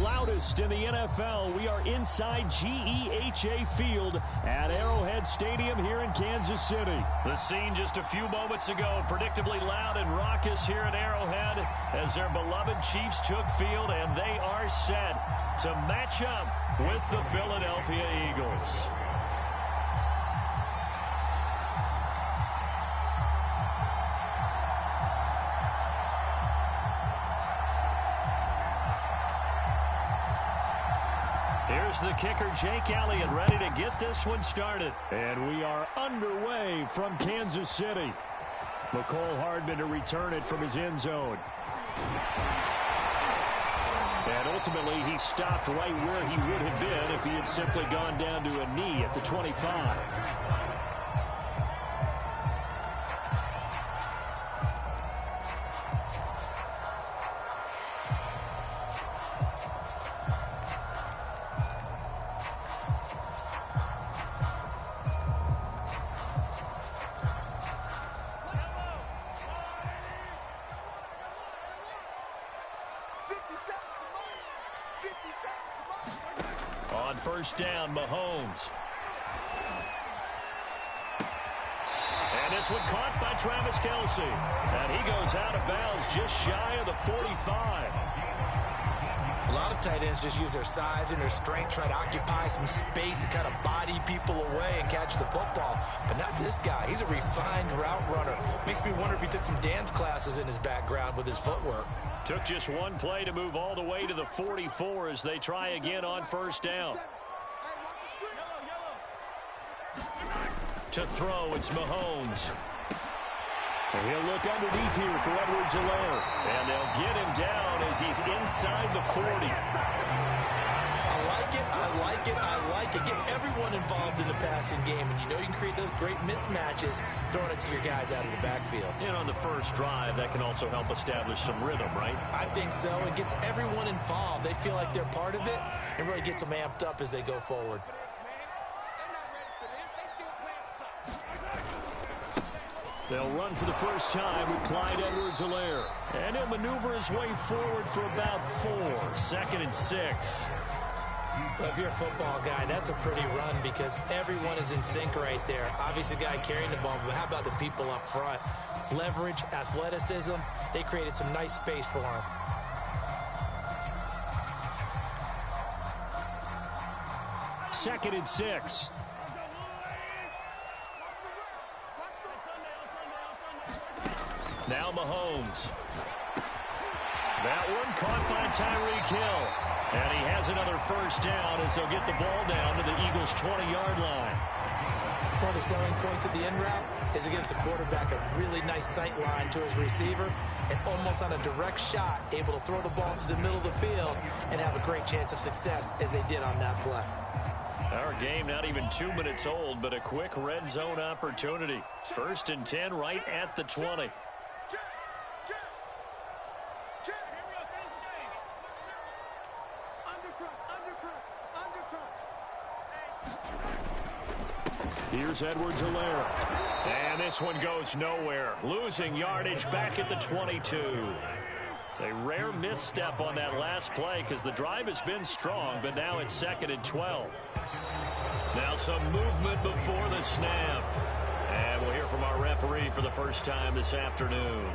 loudest in the NFL. We are inside GEHA Field at Arrowhead Stadium here in Kansas City. The scene just a few moments ago, predictably loud and raucous here at Arrowhead as their beloved Chiefs took field, and they are set to match up with the Philadelphia Eagles. Here's the kicker, Jake Elliott, ready to get this one started. And we are underway from Kansas City. McCole Hardman to return it from his end zone. And ultimately, he stopped right where he would have been if he had simply gone down to a knee at the 25. On first down, Mahomes. And this one caught by Travis Kelce. And he goes out of bounds just shy of the 45. A lot of tight ends just use their size and their strength, try to occupy some space and kind of body people away and catch the football. But not this guy. He's a refined route runner. Makes me wonder if he took some dance classes in his background with his footwork. Took just one play to move all the way to the 44 as they try again on first down. To throw, it's Mahomes. And he'll look underneath here for Edwards-Helaire. And they'll get him down as he's inside the 40. I like it, I like it, I like it. Get everyone involved in the passing game. And you know you can create those great mismatches throwing it to your guys out of the backfield. And on the first drive, that can also help establish some rhythm, right? I think so. It gets everyone involved. They feel like they're part of it and really gets them amped up as they go forward. They'll run for the first time with Clyde Edwards-Helaire. And he'll maneuver his way forward for about 4. 2nd and 6. Well, if you're a football guy, that's a pretty run because everyone is in sync right there. Obviously, the guy carrying the ball, but how about the people up front? Leverage, athleticism, they created some nice space for him. Second and 6. Now Mahomes. That one caught by Tyreek Hill. And he has another first down as they'll get the ball down to the Eagles' 20-yard line. One of the selling points of the end route is it gives the quarterback a really nice sight line to his receiver and almost on a direct shot able to throw the ball to the middle of the field and have a great chance of success as they did on that play. Our game not even 2 minutes old, but a quick red zone opportunity. 1st and 10 right at the 20. Here's Edwards-Helaire. And this one goes nowhere. Losing yardage back at the 22. A rare misstep on that last play because the drive has been strong, but now it's 2nd and 12. Now some movement before the snap. And we'll hear from our referee for the first time this afternoon.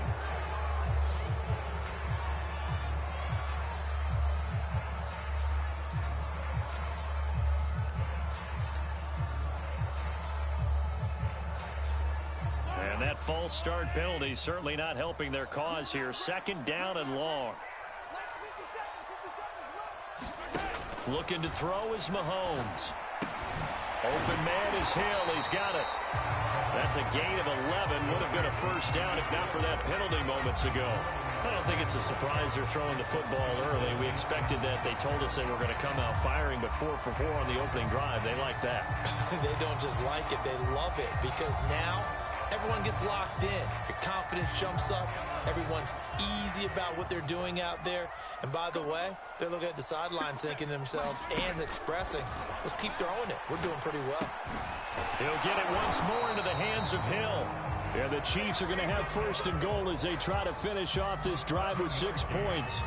And that false start penalty certainly not helping their cause here. 2nd down and long. Looking to throw is Mahomes. Open man is Hill. He's got it. That's a gain of 11. Would have been a first down if not for that penalty moments ago. I don't think it's a surprise they're throwing the football early. We expected that. They told us they were going to come out firing, but 4 for 4 on the opening drive. They like that. They don't just like it. They love it because now everyone gets locked in. Your confidence jumps up. Everyone's easy about what they're doing out there. And by the way, they're looking at the sideline thinking to themselves and expressing, let's keep throwing it. We're doing pretty well. He'll get it once more into the hands of Hill. Yeah, the Chiefs are going to have 1st and goal as they try to finish off this drive with 6 points.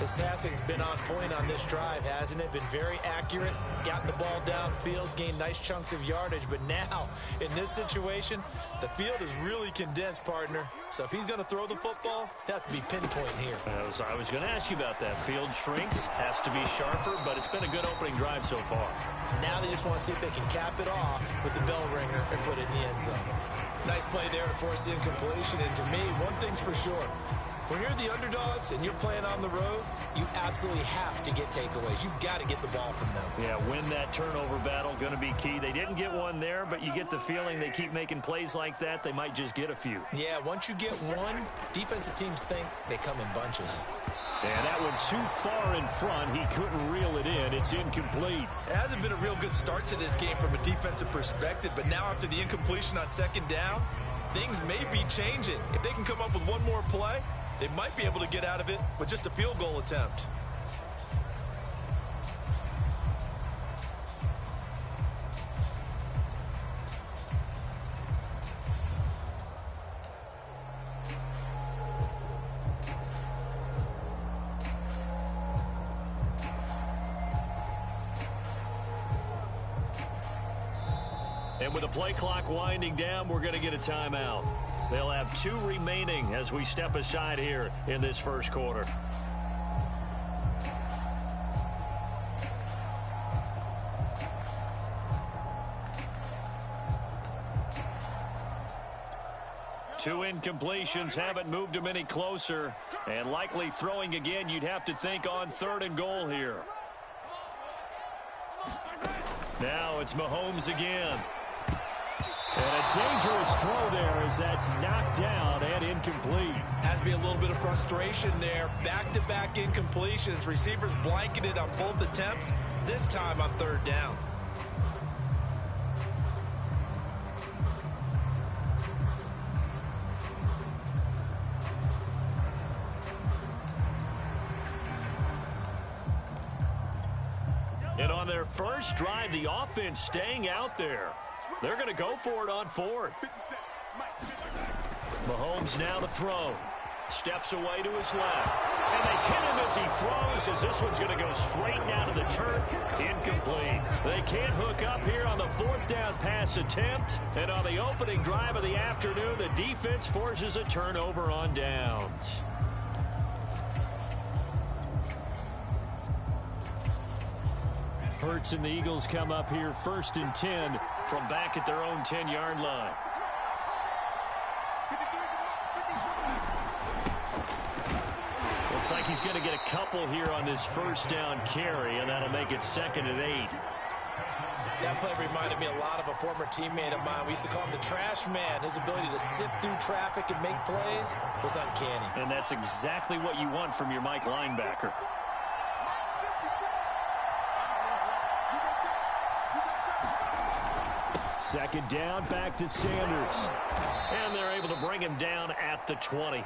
His passing's been on point on this drive, hasn't it? Been very accurate, gotten the ball downfield, gained nice chunks of yardage. But now, in this situation, the field is really condensed, partner. So if he's going to throw the football, it has to be pinpoint here. I was going to ask you about that. Field shrinks, has to be sharper, but it's been a good opening drive so far. Now they just want to see if they can cap it off with the bell ringer and put it in the end zone. Nice play there to force the incompletion. And to me, one thing's for sure. When you're the underdogs and you're playing on the road, you absolutely have to get takeaways. You've got to get the ball from them. Yeah, win that turnover battle, going to be key. They didn't get one there, but you get the feeling they keep making plays like that, they might just get a few. Yeah, once you get one, defensive teams think they come in bunches. And that one too far in front. He couldn't reel it in. It's incomplete. It hasn't been a real good start to this game from a defensive perspective, but now after the incompletion on second down, things may be changing. If they can come up with one more play, they might be able to get out of it with just a field goal attempt. And with the play clock winding down, we're going to get a timeout. They'll have 2 remaining as we step aside here in this first quarter. Two incompletions haven't moved them any closer. And likely throwing again, you'd have to think on 3rd and goal here. Now it's Mahomes again. And a dangerous throw there as that's knocked down and incomplete. Has to be a little bit of frustration there. Back-to-back incompletions. Receivers blanketed on both attempts, this time on 3rd down. And on their first drive, the offense staying out there. They're going to go for it on 4th. Mahomes now to throw. Steps away to his left. And they hit him as he throws, as this one's going to go straight down to the turf. Incomplete. They can't hook up here on the 4th down pass attempt. And on the opening drive of the afternoon, the defense forces a turnover on downs. Hurts and the Eagles come up here 1st and 10 from back at their own 10-yard line. Looks like he's going to get a couple here on this 1st down carry, and that'll make it 2nd and 8. That play reminded me a lot of a former teammate of mine. We used to call him the trash man. His ability to sift through traffic and make plays was uncanny. And that's exactly what you want from your Mike linebacker. Second down, back to Sanders. And they're able to bring him down at the 20.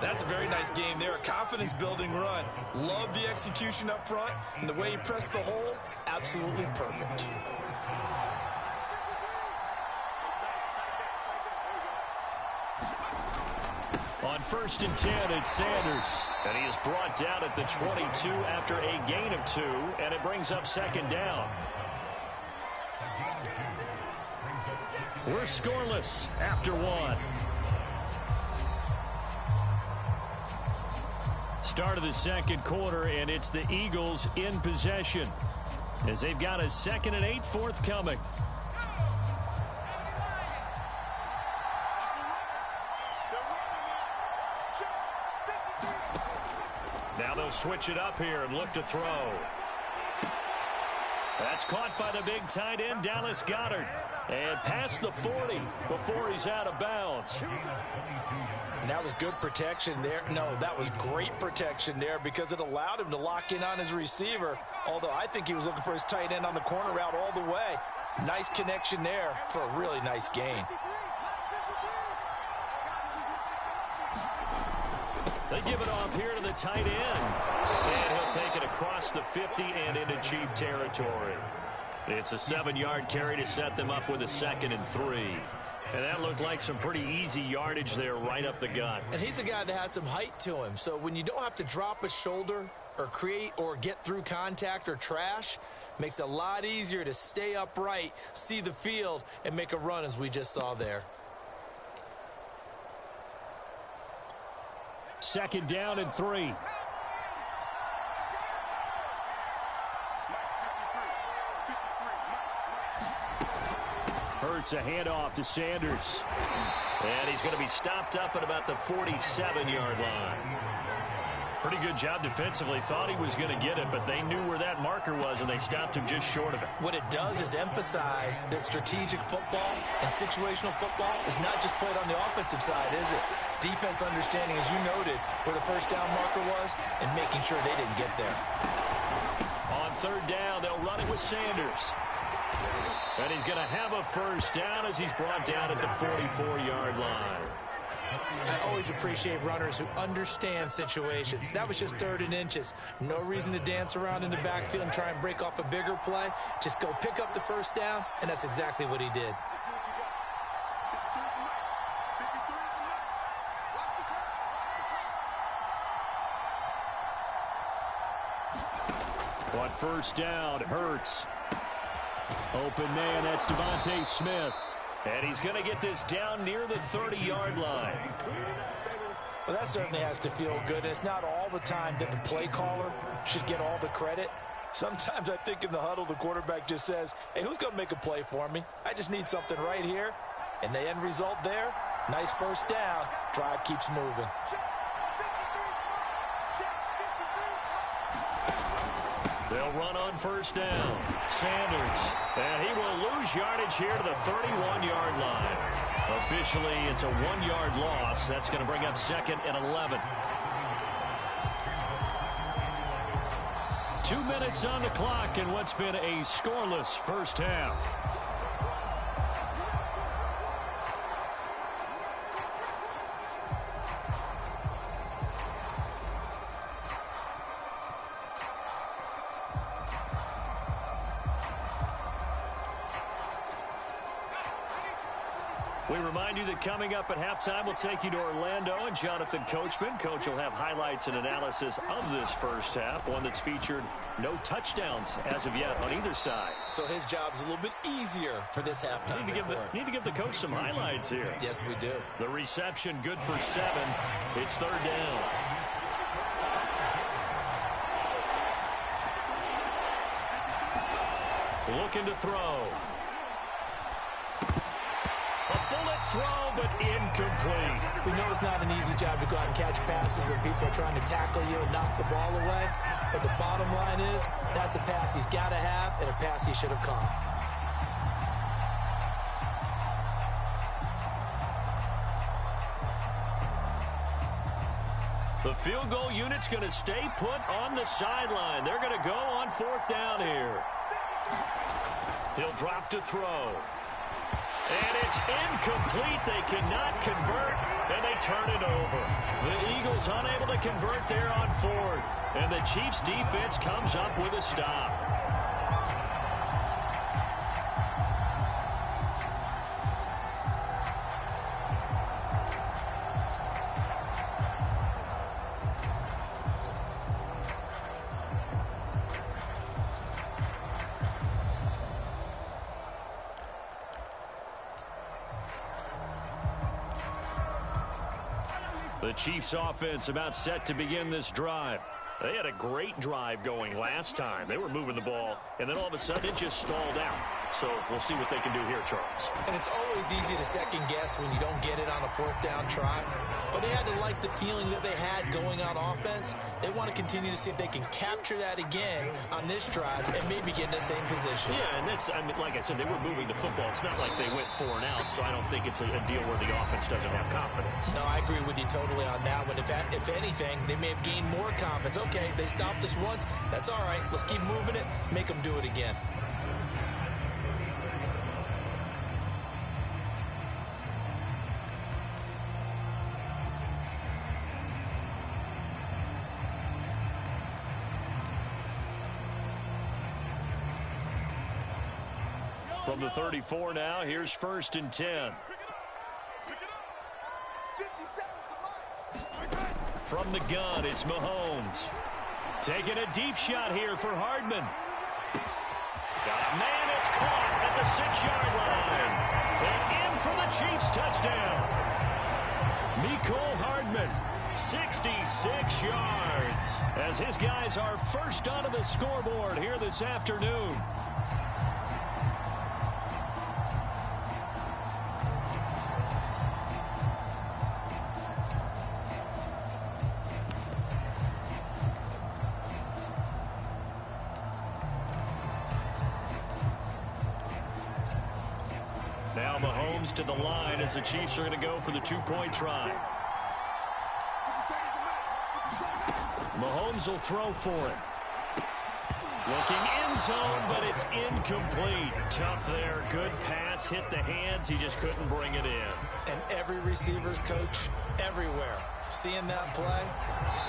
That's a very nice game there. A confidence-building run. Love the execution up front. And the way he pressed the hole, absolutely perfect. On 1st and 10, it's Sanders. And he is brought down at the 22 after a gain of 2. And it brings up 2nd down. We're scoreless after 1. Start of the 2nd quarter, and it's the Eagles in possession as they've got a 2nd and 8 forthcoming. Now they'll switch it up here and look to throw. That's caught by the big tight end, Dallas Goedert. And past the 40 before he's out of bounds. And that was good protection there. No, that was great protection there because it allowed him to lock in on his receiver. Although I think he was looking for his tight end on the corner route all the way. Nice connection there for a really nice gain. They give it off here to the tight end. And he'll take it across the 50 and into Chief territory. It's a 7-yard carry to set them up with a 2nd and 3. And that looked like some pretty easy yardage there right up the gut. And he's a guy that has some height to him. So when you don't have to drop a shoulder or create or get through contact or trash, makes it a lot easier to stay upright, see the field, and make a run as we just saw there. Second down and 3. Hurts a handoff to Sanders. And he's going to be stopped up at about the 47-yard line. Pretty good job defensively. Thought he was going to get it, but they knew where that marker was, and they stopped him just short of it. What it does is emphasize that strategic football and situational football is not just played on the offensive side, is it? Defense understanding, as you noted, where the first down marker was and making sure they didn't get there. On third down, they'll run it with Sanders. And he's going to have a first down as he's brought down at the 44-yard line. I always appreciate runners who understand situations. That was just 3rd and inches. No reason to dance around in the backfield and try and break off a bigger play. Just go pick up the first down, and that's exactly what he did. On first down, Hurts. Open man, that's Devontae Smith. And he's going to get this down near the 30-yard line. Well, that certainly has to feel good. And it's not all the time that the play caller should get all the credit. Sometimes I think in the huddle, the quarterback just says, hey, who's going to make a play for me? I just need something right here. And the end result there, nice first down. Drive keeps moving. They'll run on first down. Sanders. And he will lose yardage here to the 31-yard line. Officially, it's a 1-yard loss. That's going to bring up 2nd and 11. 2 minutes on the clock in what's been a scoreless first half. We remind you that coming up at halftime, we'll take you to Orlando and Jonathan Coachman. Coach will have highlights and analysis of this first half, one that's featured no touchdowns as of yet on either side. So his job's a little bit easier for this halftime. Need to give the coach some highlights here. Yes, we do. The reception good for 7. It's 3rd down. Looking to throw. A bullet throw, but incomplete. We know it's not an easy job to go out and catch passes where people are trying to tackle you and knock the ball away. But the bottom line is, that's a pass he's got to have and a pass he should have caught. The field goal unit's going to stay put on the sideline. They're going to go on 4th down here. He'll drop to throw. And it's incomplete. They cannot convert, and they turn it over. The Eagles unable to convert there on 4th. And the Chiefs' defense comes up with a stop. The Chiefs offense about set to begin this drive. They had a great drive going last time. They were moving the ball, and then all of a sudden it just stalled out. So we'll see what they can do here, Charles. And it's always easy to second guess when you don't get it on a 4th down try. But they had to like the feeling that they had going on offense. They want to continue to see if they can capture that again on this drive and maybe get in the same position. Yeah, and that's, I mean, like I said, they were moving the football. It's not like they went 4 and out, so I don't think it's a deal where the offense doesn't have confidence. No, I agree with you totally on that one. If anything, they may have gained more confidence. Okay, they stopped us once. That's all right. Let's keep moving it. Make them do it again. From the 34 now, here's 1st and 10. From the gun, it's Mahomes. Taking a deep shot here for Hardman. Man, it's caught at the 6-yard line. And in for the Chiefs touchdown. Mecole Hardman, 66 yards. As his guys are first onto the scoreboard here this afternoon. Now Mahomes to the line as the Chiefs are going to go for the 2-point try. Mahomes will throw for it. Looking end zone, but it's incomplete. Tough there. Good pass. Hit the hands. He just couldn't bring it in. And every receiver's coach everywhere. Seeing that play,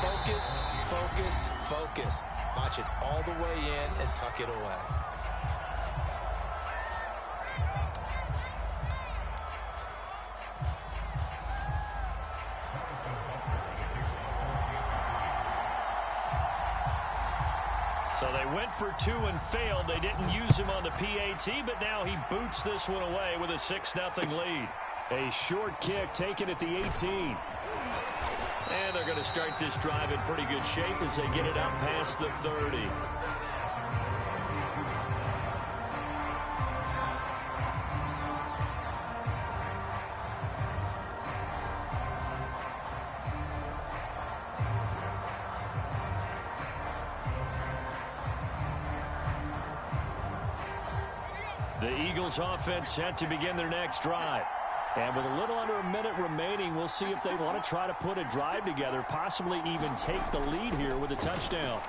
focus, focus, focus. Watch it all the way in and tuck it away. So they went for 2 and failed. They didn't use him on the PAT, but now he boots this one away with a 6-0 lead. A short kick taken at the 18. And they're going to start this drive in pretty good shape as they get it up past the 30. The Eagles offense set to begin their next drive. And with a little under a minute remaining, we'll see if they want to try to put a drive together, possibly even take the lead here with a touchdown.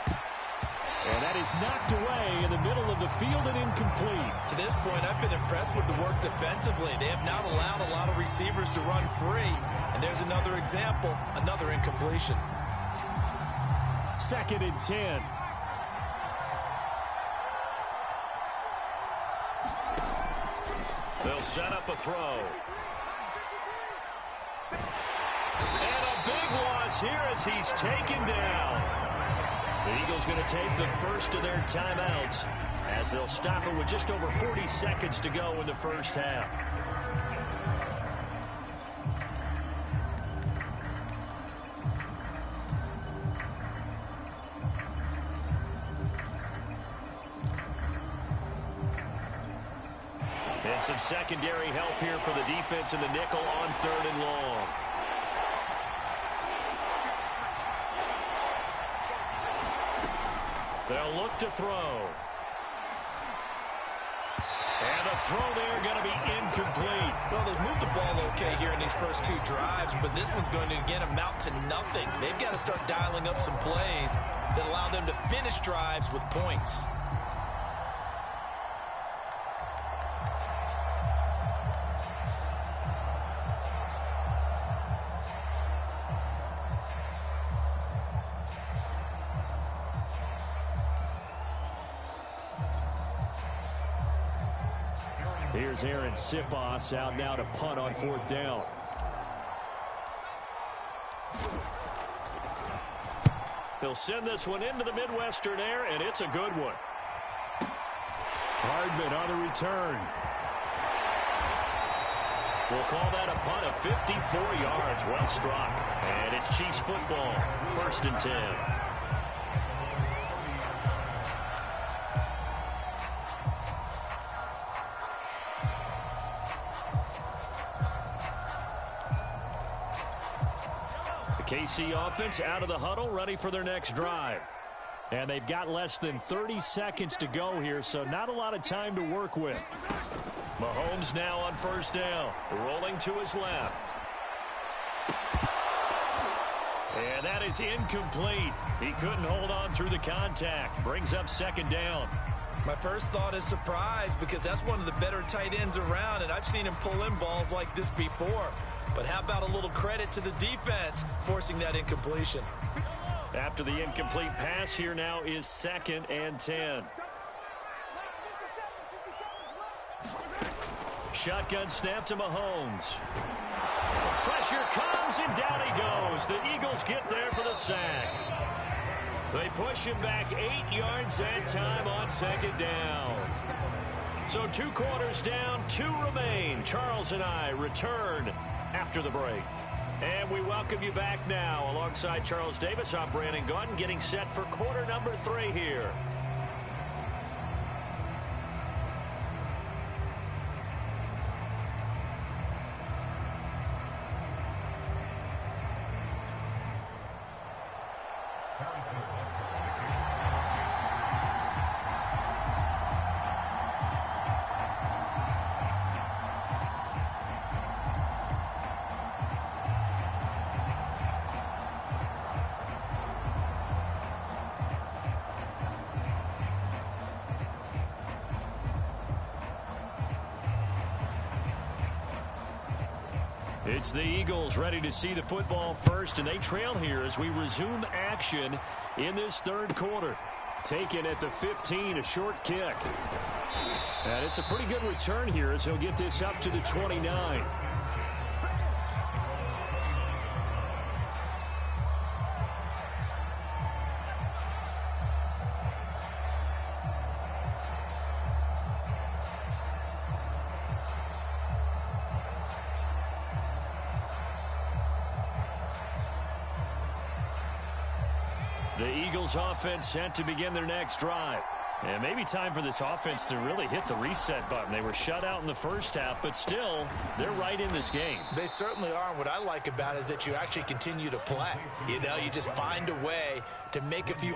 And that is knocked away in the middle of the field and incomplete. To this point, I've been impressed with the work defensively. They have not allowed a lot of receivers to run free. And there's another example, another incompletion. 2nd and 10. They'll set up a throw. And a big loss here as he's taken down. The Eagles going to take the first of their timeouts as they'll stop it with just over 40 seconds to go in the first half. And some secondary help here for the defense in the nickel on 3rd and long. They'll look to throw. And the throw there going to be incomplete. Well, they've moved the ball okay here in these first 2 drives, but this one's going to, again, amount to nothing. They've got to start dialing up some plays that allow them to finish drives with points. Here's Aaron Sipos out now to punt on 4th down. He'll send this one into the Midwestern air, and it's a good one. Hardman on the return. We'll call that a punt of 54 yards. Well struck. And it's Chiefs football. 1st and 10. KC offense out of the huddle, ready for their next drive. And they've got less than 30 seconds to go here, so not a lot of time to work with. Mahomes now on 1st down, rolling to his left. And that is incomplete. He couldn't hold on through the contact. Brings up 2nd down. My first thought is surprise because that's one of the better tight ends around, and I've seen him pull in balls like this before. But how about a little credit to the defense forcing that incompletion? After the incomplete pass, here now is 2nd and 10. Shotgun snap to Mahomes. Pressure comes, and down he goes. The Eagles get there for the sack. They push him back 8 yards that time on second down. So 2 quarters down, 2 remain. Charles and I return after the break. And we welcome you back now. Alongside Charles Davis, I'm Brandon Gaudin, getting set for quarter number 3 here. It's the Eagles ready to see the football first, and they trail here as we resume action in this 3rd quarter. Taken at the 15, a short kick. And it's a pretty good return here as he'll get this up to the 29. The Eagles offense set to begin their next drive. And maybe time for this offense to really hit the reset button. They were shut out in the first half, but still, they're right in this game. They certainly are. And what I like about it is that you actually continue to play. You know, you just find a way to make a few...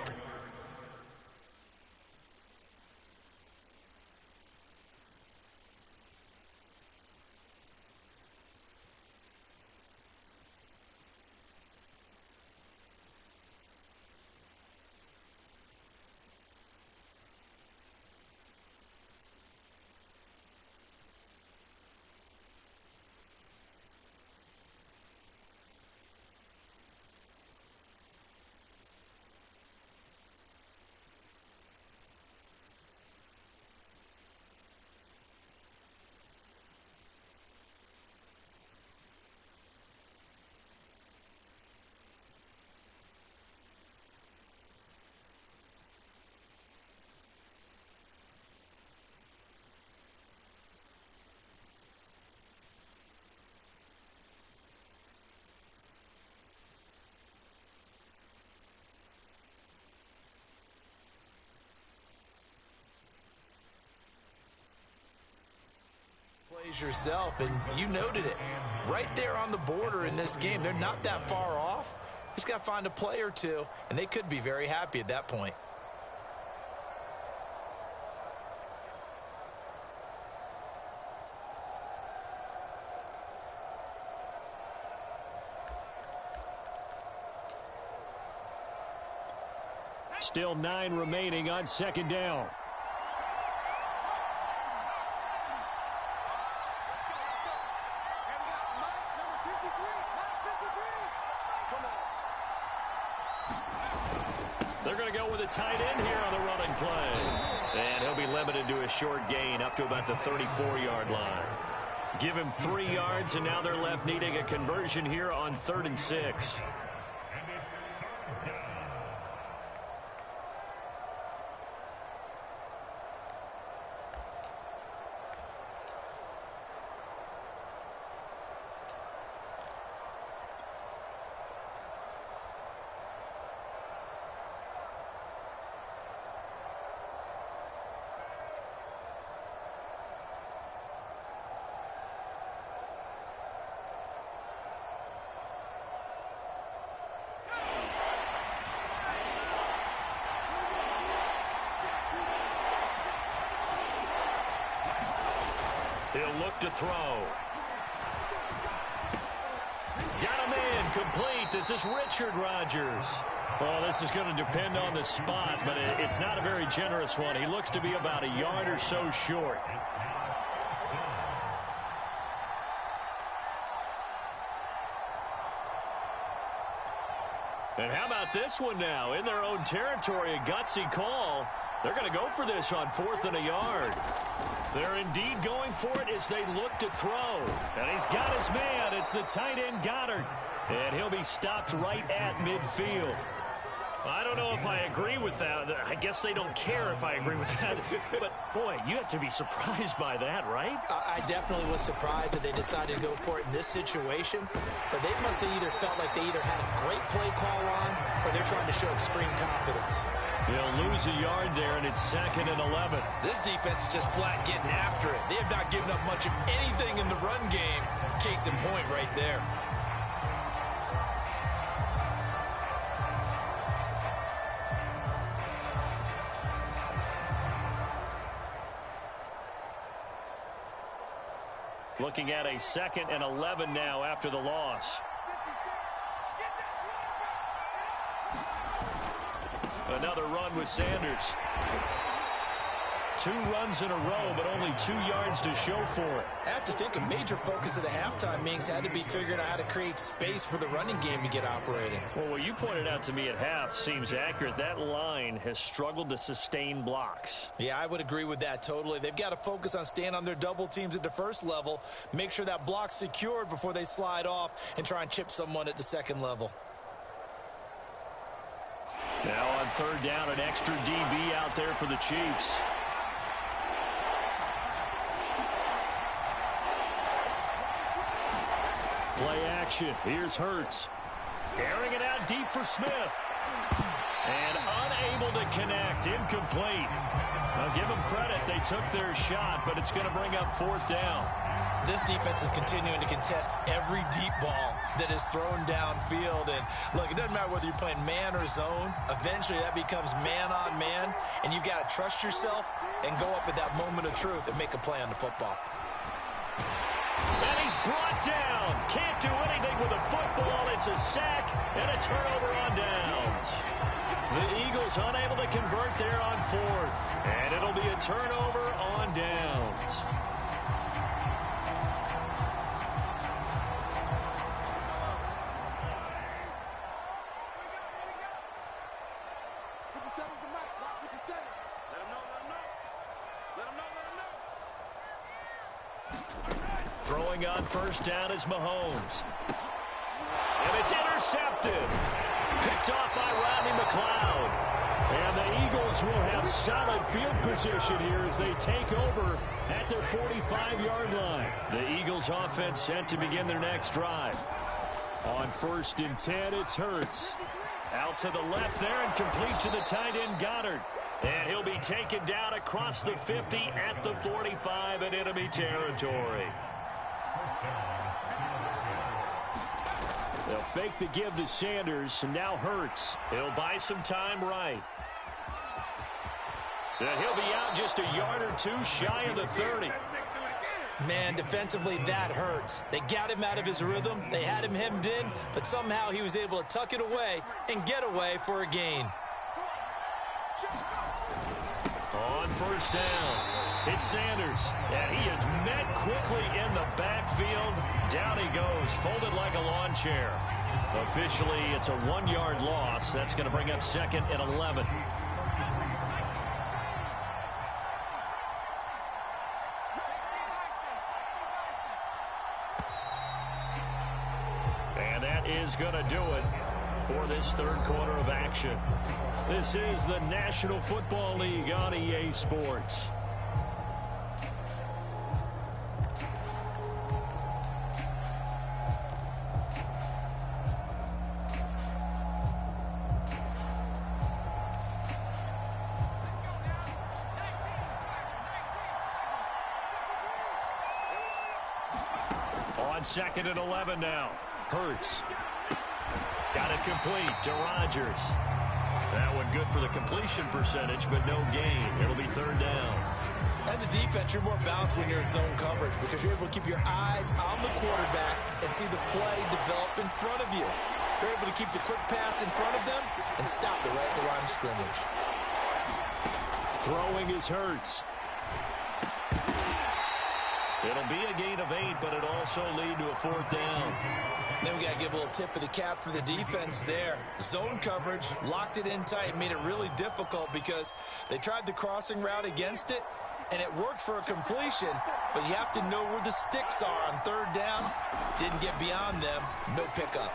yourself, and you noted it right there on the border in this game. They're not that far off. Just got to find a play or two, and they could be very happy at that point. Still 9 remaining on second down. They're going to go with a tight end here on the running play. And he'll be limited to a short gain up to about the 34-yard line. Give him 3 yards, and now they're left needing a conversion here on 3rd and 6. He'll look to throw. Got a man complete. This is Richard Rodgers. Well, this is going to depend on the spot, but it's not a very generous one. He looks to be about a yard or so short. And how about this one now? In their own territory, a gutsy call. They're going to go for this on 4th and a yard. They're indeed going for it as they look to throw. And he's got his man. It's the tight end Goddard. And he'll be stopped right at midfield. I don't know if I agree with that. I guess they don't care if I agree with that. But, boy, you have to be surprised by that, right? I definitely was surprised that they decided to go for it in this situation. But they must have either felt like they either had a great play call on or they're trying to show extreme confidence. They'll lose a yard there, and it's 2nd and 11. This defense is just flat getting after it. They have not given up much of anything in the run game. Case in point right there. Looking at a 2nd and 11 now after the loss. Another run with Sanders. 2 runs in a row, but only 2 yards to show for it. I have to think a major focus of the halftime meetings had to be figuring out how to create space for the running game to get operating. Well, what you pointed out to me at half seems accurate. That line has struggled to sustain blocks. Yeah, I would agree with that totally. They've got to focus on staying on their double teams at the first level, make sure that block's secured before they slide off and try and chip someone at the second level. Now on 3rd down, an extra DB out there for the Chiefs. Play action. Here's Hurts. Airing it out deep for Smith. And unable to connect. Incomplete. I'll give them credit. They took their shot, but it's going to bring up 4th down. This defense is continuing to contest every deep ball that is thrown downfield. And, look, it doesn't matter whether you're playing man or zone. Eventually, that becomes man-on-man, and you've got to trust yourself and go up at that moment of truth and make a play on the football. And he's brought down. Can't do anything with a football. It's a sack and a turnover on downs. The Eagles unable to convert there on 4th. And it'll be a turnover on downs. Throwing on 1st down is Mahomes. And it's intercepted. Picked off by Rodney McLeod. And the Eagles will have solid field position here as they take over at their 45-yard line. The Eagles offense set to begin their next drive. On 1st and 10, it's Hurts. Out to the left there and complete to the tight end Goddard. And he'll be taken down across the 50 at the 45 in enemy territory. They'll fake the give to Sanders, and now Hurts. He'll buy some time right. And he'll be out just a yard or 2 shy of the 30. Man, defensively, that hurts. They got him out of his rhythm. They had him hemmed in, but somehow he was able to tuck it away and get away for a gain. On 1st down, it's Sanders, and he is met quickly in the backfield. Down he goes, folded like a lawn chair. Officially, it's a 1-yard loss. That's going to bring up 2nd and 11. And that is going to do it for this 3rd quarter of action. This is the National Football League on EA Sports. On 2nd and 11 now. Hurts. Got it complete to Rodgers. That one good for the completion percentage, but no gain. It'll be 3rd down. As a defense, you're more balanced when you're in zone coverage because you're able to keep your eyes on the quarterback and see the play develop in front of you. You're able to keep the quick pass in front of them and stop it right at the line of scrimmage. Throwing is Hurts. It'll be a gain of 8, but it'll also lead to a 4th down. Then we got to give a little tip of the cap for the defense there. Zone coverage, locked it in tight, made it really difficult because they tried the crossing route against it, and it worked for a completion, but you have to know where the sticks are on 3rd down. Didn't get beyond them, no pickup.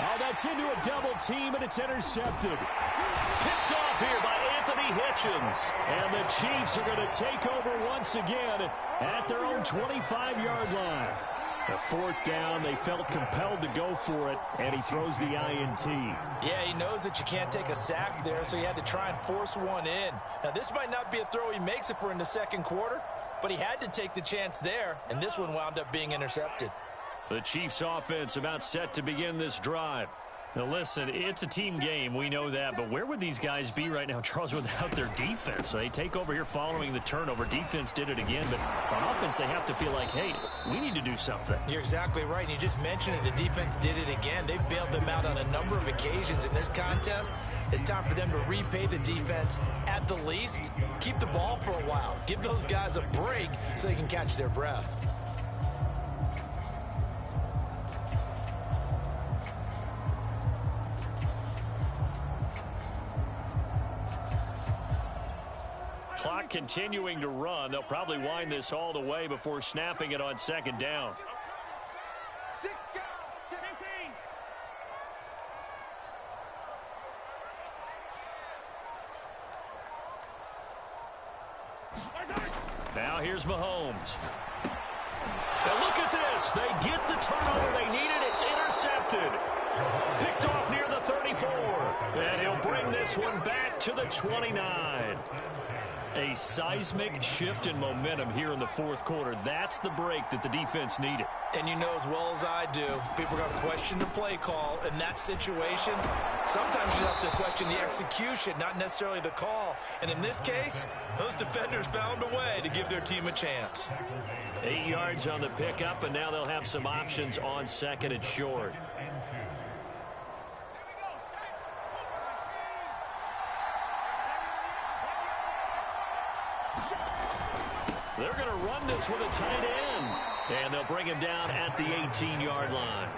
Oh, that's into a double team, and it's intercepted. Picked off here by Anthony Hitchens. And the Chiefs are going to take over once again at their own 25-yard line. The 4th down, they felt compelled to go for it, and he throws the INT. Yeah, he knows that you can't take a sack there, so he had to try and force one in. Now, this might not be a throw he makes if we're in the 2nd quarter, but he had to take the chance there, and this one wound up being intercepted. The Chiefs offense about set to begin this drive. Now, listen, it's a team game. We know that. But where would these guys be right now, Charles, without their defense? They take over here following the turnover. Defense did it again. But on offense, they have to feel like, hey, we need to do something. You're exactly right. And you just mentioned it. The defense did it again. They bailed them out on a number of occasions in this contest. It's time for them to repay the defense at the least. Keep the ball for a while. Give those guys a break so they can catch their breath. Clock continuing to run. They'll probably wind this all the way before snapping it on 2nd down. Now here's Mahomes. Now look at this. They get the turnover they needed. It's intercepted. Picked off near the 34. And he'll bring this one back to the 29. A seismic shift in momentum here in the 4th quarter. That's the break that the defense needed. And you know as well as I do, people are going to question the play call in that situation. Sometimes you have to question the execution, not necessarily the call. And in this case, those defenders found a way to give their team a chance. 8 yards on the pickup, and now they'll have some options on 2nd and short. They're going to run this with a tight end. And they'll bring him down at the 18-yard line.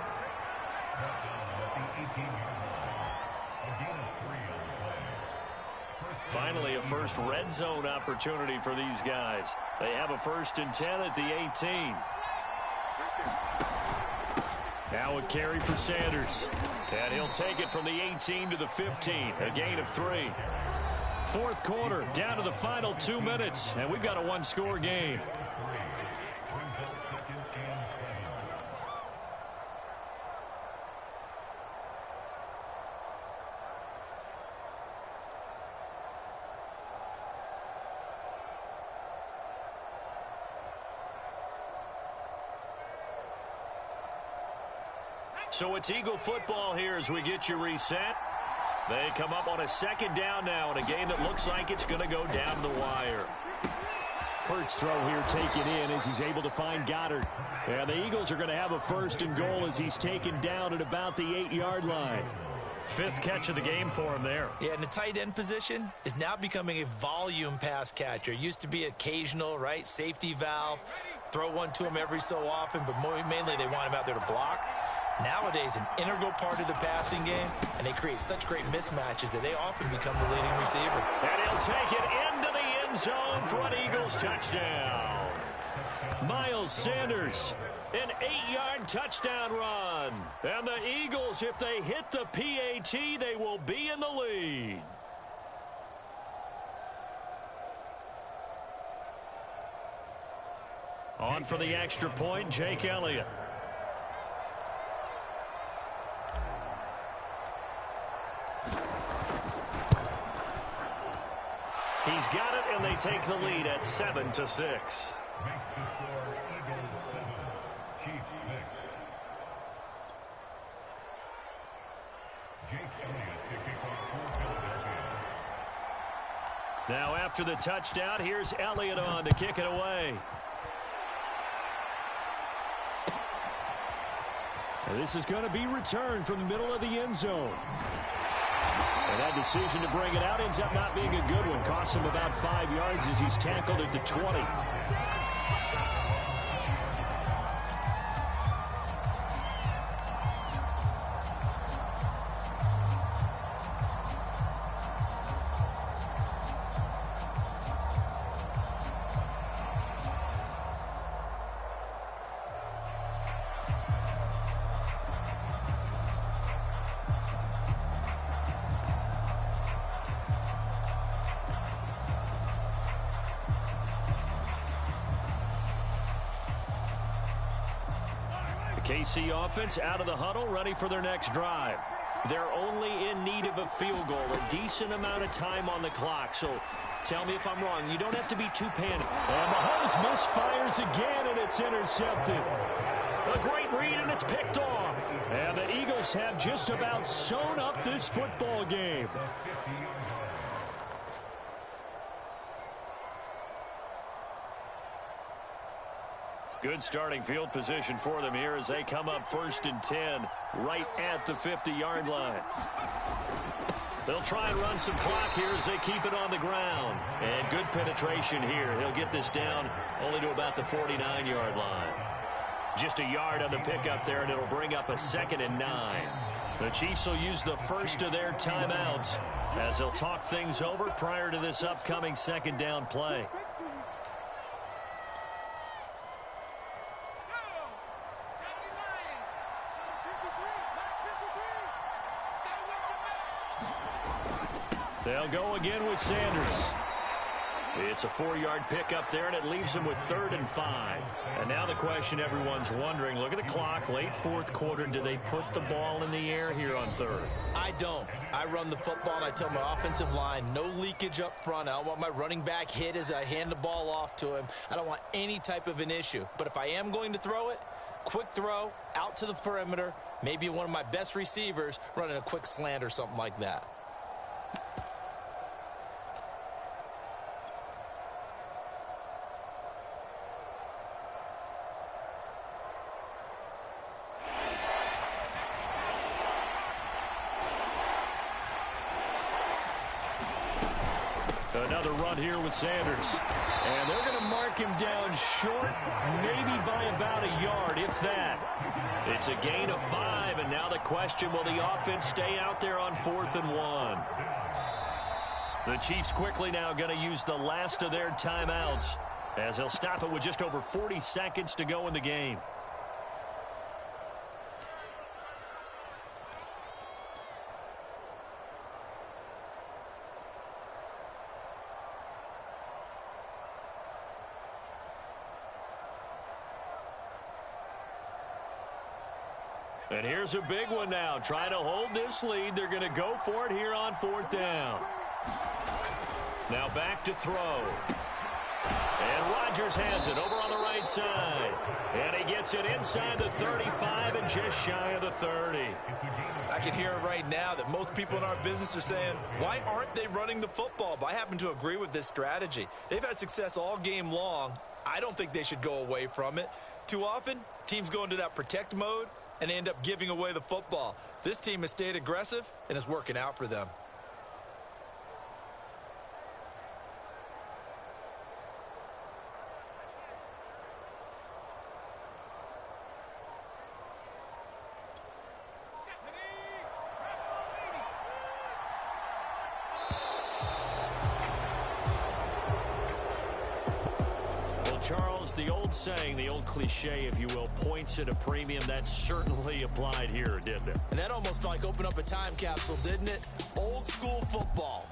Finally, a first red zone opportunity for these guys. They have a 1st and 10 at the 18. Now a carry for Sanders. And he'll take it from the 18 to the 15. A gain of 3. 4th quarter, down to the final 2 minutes, and we've got a 1-score game. So it's Eagle football here as we get you reset. They come up on a 2nd down now in a game that looks like it's going to go down the wire. Hurts throw here taken in as he's able to find Goddard. And the Eagles are going to have a 1st and goal as he's taken down at about the 8-yard line. 5th catch of the game for him there. Yeah, and the tight end position is now becoming a volume pass catcher. It used to be occasional, right? Safety valve. Throw one to him every so often, but mainly they want him out there to block. Nowadays, an integral part of the passing game, and they create such great mismatches that they often become the leading receiver. And he'll take it into the end zone for an Eagles touchdown. Miles Sanders, an 8-yard touchdown run. And the Eagles, if they hit the PAT, they will be in the lead. On for the extra point, Jake Elliott. He's got it, and they take the lead at 7-6. Now after the touchdown, here's Elliott on to kick it away. And this is going to be returned from the middle of the end zone. And that decision to bring it out ends up not being a good one. Costs him about 5 yards as he's tackled at the 20. KC offense out of the huddle, ready for their next drive. They're only in need of a field goal, a decent amount of time on the clock. So tell me if I'm wrong. You don't have to be too panicked. And Mahomes misfires again, and it's intercepted. A great read, and it's picked off. And the Eagles have just about sewn up this football game. Good starting field position for them here as they come up 1st and 10 right at the 50-yard line. They'll try and run some clock here as they keep it on the ground. And good penetration here. He'll get this down only to about the 49-yard line. Just a yard on the pickup there, and it'll bring up a 2nd and 9. The Chiefs will use the first of their timeouts as they'll talk things over prior to this upcoming 2nd down play. They'll go again with Sanders. It's a 4-yard pickup there, and it leaves them with 3rd and 5. And now the question everyone's wondering, look at the clock, late 4th quarter, do they put the ball in the air here on 3rd? I don't. I run the football, and I tell my offensive line, no leakage up front. I don't want my running back hit as I hand the ball off to him. I don't want any type of an issue. But if I am going to throw it, quick throw, out to the perimeter, maybe one of my best receivers running a quick slant or something like that. Another run here with Sanders. And they're going to mark him down short, maybe by about a yard, if that. It's a gain of 5, and now the question, will the offense stay out there on 4th and 1? The Chiefs quickly now going to use the last of their timeouts as they'll stop it with just over 40 seconds to go in the game. And here's a big one now. Trying to hold this lead. They're going to go for it here on 4th down. Now back to throw. And Rodgers has it over on the right side. And he gets it inside the 35 and just shy of the 30. I can hear it right now that most people in our business are saying, why aren't they running the football? But I happen to agree with this strategy. They've had success all game long. I don't think they should go away from it. Too often, teams go into that protect mode and end up giving away the football. This team has stayed aggressive, and it's working out for them. Charles, the old saying, the old cliche, if you will, points at a premium. That certainly applied here, didn't it? And that almost like opened up a time capsule, didn't it? Old school football.